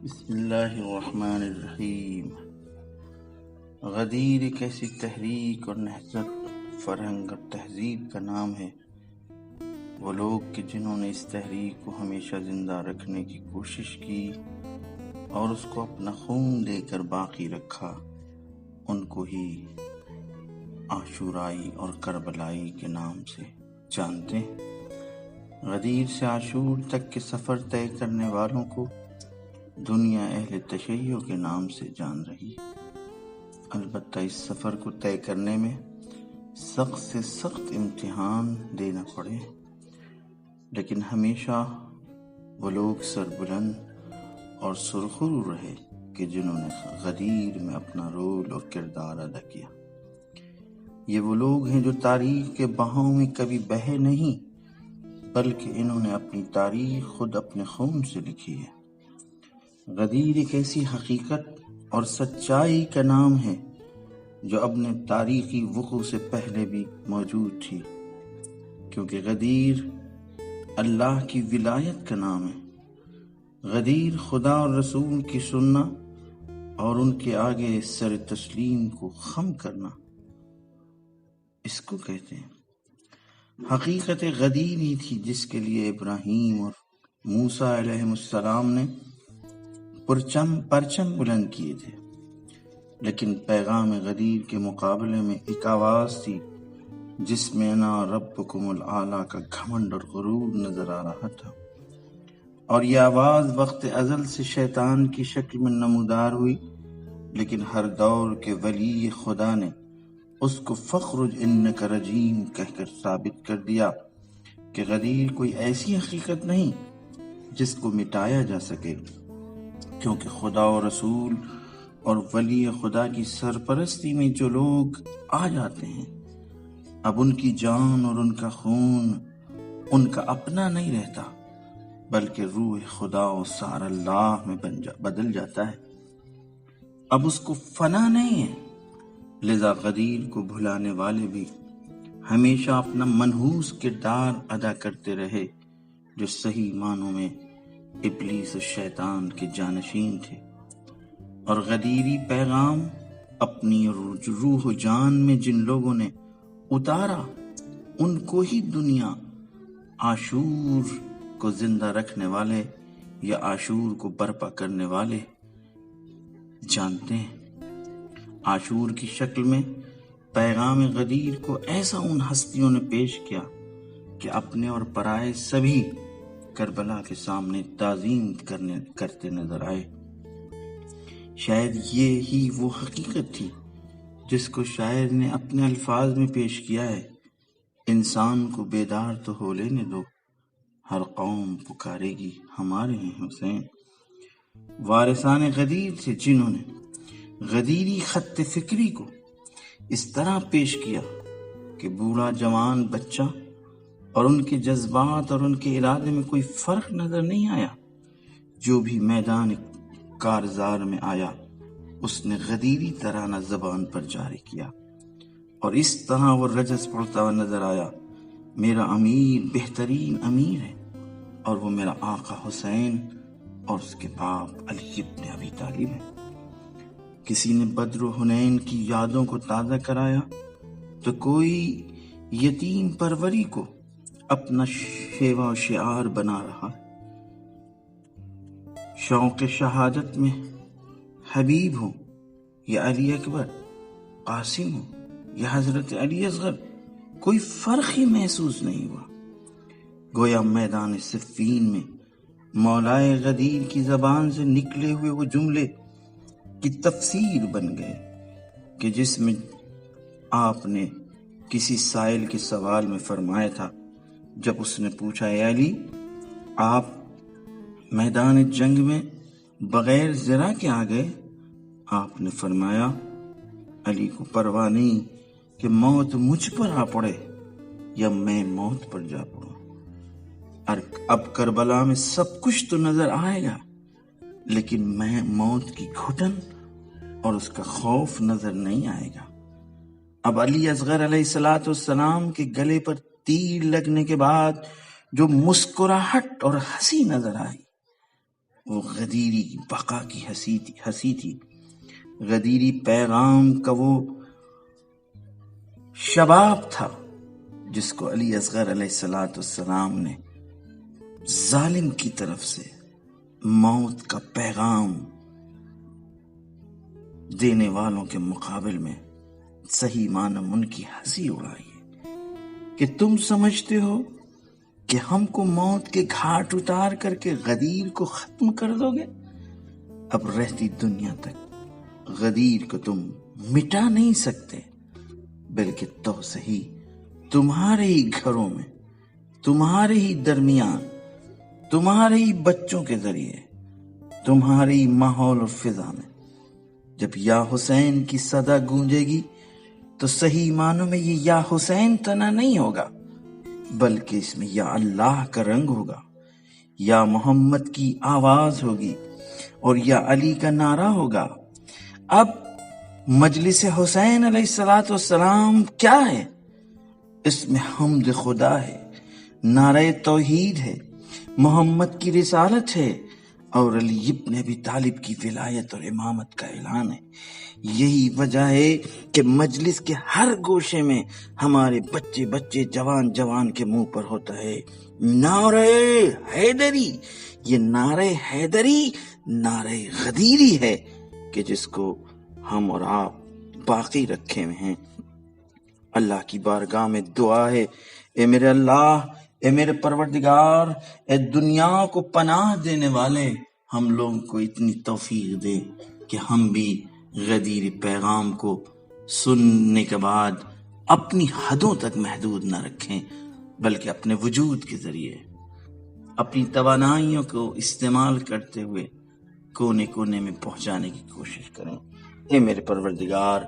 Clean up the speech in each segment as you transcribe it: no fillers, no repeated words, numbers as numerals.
بسم اللہ الرحمن الرحیم۔ غدیر ایک ایسی تحریک اور نہضت، فرہنگ اور تہذیب کا نام ہے۔ وہ لوگ کہ جنہوں نے اس تحریک کو ہمیشہ زندہ رکھنے کی کوشش کی اور اس کو اپنا خون دے کر باقی رکھا، ان کو ہی عاشورائی اور کربلائی کے نام سے جانتے ہیں۔ غدیر سے عاشور تک کے سفر طے کرنے والوں کو دنیا اہل تشیع کے نام سے جان رہی ہے۔ البتہ اس سفر کو طے کرنے میں سخت سے سخت امتحان دینا پڑے، لیکن ہمیشہ وہ لوگ سربلند اور سرخرو رہے کہ جنہوں نے غدیر میں اپنا رول اور کردار ادا کیا۔ یہ وہ لوگ ہیں جو تاریخ کے بہاؤ میں کبھی بہے نہیں، بلکہ انہوں نے اپنی تاریخ خود اپنے خون سے لکھی ہے۔ غدیر ایک ایسی حقیقت اور سچائی کا نام ہے جو اپنے تاریخی وقوع سے پہلے بھی موجود تھی، کیونکہ غدیر اللہ کی ولایت کا نام ہے۔ غدیر خدا اور رسول کی سننا اور ان کے آگے سر تسلیم کو خم کرنا، اس کو کہتے ہیں۔ حقیقت غدیر ہی تھی جس کے لیے ابراہیم اور موسیٰ علیہ السلام نے پرچم بلند کیے تھے، لیکن پیغام غدیر کے مقابلے میں ایک آواز تھی جس میں انا ربکم الاعلیٰ کا گھمنڈ اور غرور نظر آ رہا تھا، اور یہ آواز وقت ازل سے شیطان کی شکل میں نمودار ہوئی، لیکن ہر دور کے ولی خدا نے اس کو فخرج انک رجیم کہہ کر ثابت کر دیا کہ غدیر کوئی ایسی حقیقت نہیں جس کو مٹایا جا سکے، کیونکہ خدا و رسول اور ولی خدا کی سرپرستی میں جو لوگ آ جاتے ہیں، اب ان کی جان اور ان کا خون ان کا اپنا نہیں رہتا، بلکہ روح خدا و سار اللہ میں بدل جاتا ہے، اب اس کو فنا نہیں ہے۔ لذا غدیر کو بھلانے والے بھی ہمیشہ اپنا منحوس کردار ادا کرتے رہے، جو صحیح معنوں میں ابلیس و شیطان کے جانشین تھے، اور غدیری پیغام اپنی روح و جان میں جن لوگوں نے اتارا، ان کو ہی دنیا عاشور کو زندہ رکھنے والے یا عاشور کو برپا کرنے والے جانتے ہیں۔ عاشور کی شکل میں پیغام غدیر کو ایسا ان ہستیوں نے پیش کیا کہ اپنے اور پرائے سبھی کربلا کے سامنے تعظیم کرتے نظر آئے۔ شاید یہ ہی وہ حقیقت تھی جس کو شاعر نے اپنے الفاظ میں پیش کیا ہے: انسان کو بیدار تو ہو لینے دو، ہر قوم پکارے گی ہمارے ہیں حسین۔ وارثان غدیر تھے جنہوں نے غدیری خط فکری کو اس طرح پیش کیا کہ بوڑھا جوان بچہ اور ان کے جذبات اور ان کے ارادے میں کوئی فرق نظر نہیں آیا۔ جو بھی میدان کارزار میں آیا اس نے غدیری ترانہ زبان پر جاری کیا، اور اس طرح وہ رجس پڑھتا ہوا نظر آیا: میرا امیر بہترین امیر ہے، اور وہ میرا آقا حسین اور اس کے باپ علی ابن ابی طالب ہے۔ کسی نے بدر و حنین کی یادوں کو تازہ کرایا تو کوئی یتیم پروری کو اپنا شیوا و شعار بنا رہا۔ شوق شہادت میں حبیب ہو یا علی اکبر، قاسم ہو یا حضرت علی اصغر، کوئی فرق ہی محسوس نہیں ہوا۔ گویا میدان صفین میں مولائے غدیر کی زبان سے نکلے ہوئے وہ جملے کی تفسیر بن گئے کہ جس میں آپ نے کسی سائل کے سوال میں فرمایا تھا، جب اس نے پوچھا: اے علی، آپ میدان جنگ میں بغیر زرہ کے آ گئے؟ آپ نے فرمایا: علی کو پرواہ نہیں کہ موت مجھ پر آ پڑے یا میں موت پر جا پڑوں۔ اب کربلا میں سب کچھ تو نظر آئے گا، لیکن میں موت کی گھٹن اور اس کا خوف نظر نہیں آئے گا۔ اب علی اصغر علیہ السلام کے گلے پر تیر لگنے کے بعد جو مسکراہٹ اور ہنسی نظر آئی، وہ غدیری کی بقا کی ہنسی تھی، غدیری پیغام کا وہ شباب تھا جس کو علی اصغر علیہ السلام نے ظالم کی طرف سے موت کا پیغام دینے والوں کے مقابل میں صحیح معنی ان کی ہنسی اڑائی ہے کہ تم سمجھتے ہو کہ ہم کو موت کے گھاٹ اتار کر کے غدیر کو ختم کر دو گے؟ اب رہتی دنیا تک غدیر کو تم مٹا نہیں سکتے، بلکہ تو صحیح تمہارے ہی گھروں میں، تمہارے ہی درمیان، تمہارے ہی بچوں کے ذریعے، تمہارے ہی ماحول اور فضا میں جب یا حسین کی صدا گونجے گی تو صحیح معنوں میں یہ یا حسین تنا نہیں ہوگا، بلکہ اس میں یا اللہ کا رنگ ہوگا، یا محمد کی آواز ہوگی اور یا علی کا نعرہ ہوگا۔ اب مجلس حسین علیہ السلام کیا ہے؟ اس میں حمد خدا ہے، نعرہ توحید ہے، محمد کی رسالت ہے اور علی ابن ابی طالب کی ولایت اور امامت کا اعلان ہے۔ یہی وجہ ہے کہ مجلس کے ہر گوشے میں ہمارے بچے جوان کے منہ پر ہوتا ہے نعرہ حیدری۔ یہ نعرہ حیدری نعرہ غدیری ہے کہ جس کو ہم اور آپ باقی رکھے ہوئے ہیں۔ اللہ کی بارگاہ میں دعا ہے، اے میرے اللہ، اے میرے پروردگار، اے دنیا کو پناہ دینے والے، ہم لوگوں کو اتنی توفیق دے کہ ہم بھی غدیر پیغام کو سننے کے بعد اپنی حدوں تک محدود نہ رکھیں، بلکہ اپنے وجود کے ذریعے اپنی توانائیوں کو استعمال کرتے ہوئے کونے کونے میں پہنچانے کی کوشش کریں۔ اے میرے پروردگار،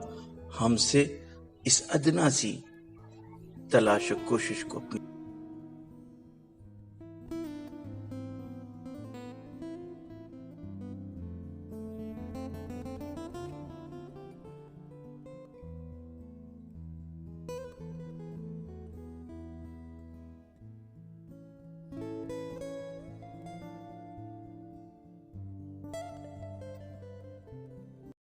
ہم سے اس ادنا سی تلاش و کوشش کو اپنی